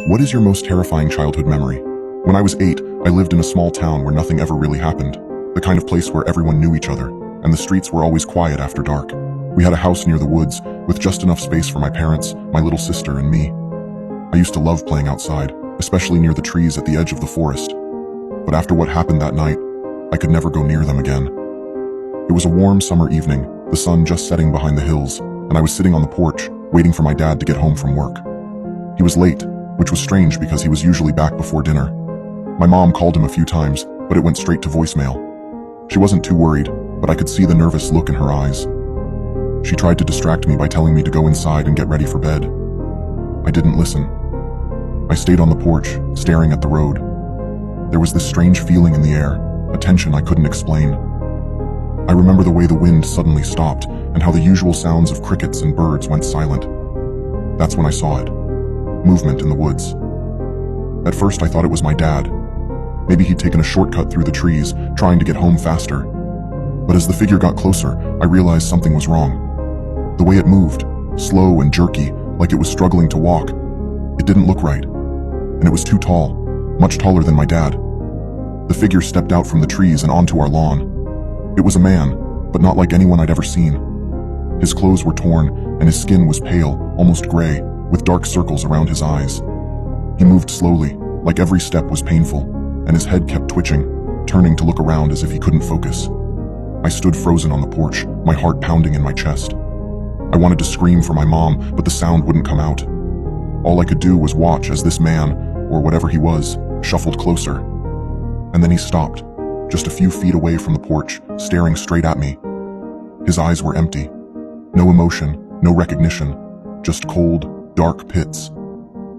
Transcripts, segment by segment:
What is your most terrifying childhood memory? When I was 8, I lived in a small town where nothing ever really happened. The kind of place where everyone knew each other, and the streets were always quiet after dark. We had a house near the woods, with just enough space for my parents, my little sister, and me. I used to love playing outside, especially near the trees at the edge of the forest. But after what happened that night, I could never go near them again. It was a warm summer evening, the sun just setting behind the hills, and I was sitting on the porch, waiting for my dad to get home from work. He was late, which was strange because he was usually back before dinner. My mom called him a few times, but it went straight to voicemail. She wasn't too worried, but I could see the nervous look in her eyes. She tried to distract me by telling me to go inside and get ready for bed. I didn't listen. I stayed on the porch, staring at the road. There was this strange feeling in the air, a tension I couldn't explain. I remember the way the wind suddenly stopped and how the usual sounds of crickets and birds went silent. That's when I saw it. Movement in the woods. At first I thought it was my dad. Maybe he'd taken a shortcut through the trees, trying to get home faster. But as the figure got closer, I realized something was wrong. The way it moved, slow and jerky, like it was struggling to walk, it didn't look right. And it was too tall, much taller than my dad. The figure stepped out from the trees and onto our lawn. It was a man, but not like anyone I'd ever seen. His clothes were torn, and his skin was pale, almost gray, with dark circles around his eyes. He moved slowly, like every step was painful, and his head kept twitching, turning to look around as if he couldn't focus. I stood frozen on the porch, my heart pounding in my chest. I wanted to scream for my mom, but the sound wouldn't come out. All I could do was watch as this man, or whatever he was, shuffled closer. And then he stopped, just a few feet away from the porch, staring straight at me. His eyes were empty. No emotion, no recognition, just cold, dark pits.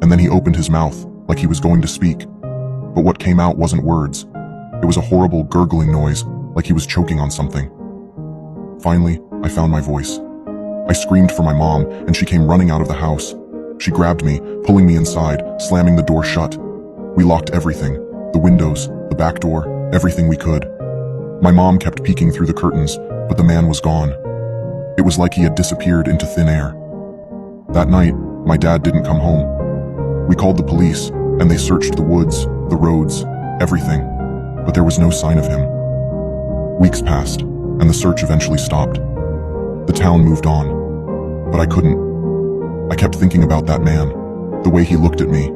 And then he opened his mouth, like he was going to speak. But what came out wasn't words. It was a horrible gurgling noise, like he was choking on something. Finally, I found my voice. I screamed for my mom, and she came running out of the house. She grabbed me, pulling me inside, slamming the door shut. We locked everything, the windows, the back door, everything we could. My mom kept peeking through the curtains, but the man was gone. It was like he had disappeared into thin air. That night, my dad didn't come home. We called the police, and they searched the woods, the roads, everything, but there was no sign of him. Weeks passed, and the search eventually stopped. The town moved on, but I couldn't. I kept thinking about that man, the way he looked at me,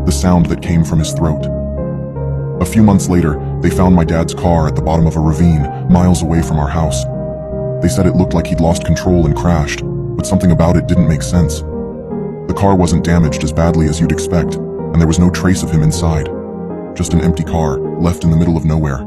the sound that came from his throat. A few months later, they found my dad's car at the bottom of a ravine, miles away from our house. They said it looked like he'd lost control and crashed, but something about it didn't make sense. The car wasn't damaged as badly as you'd expect, and there was no trace of him inside. Just an empty car, left in the middle of nowhere.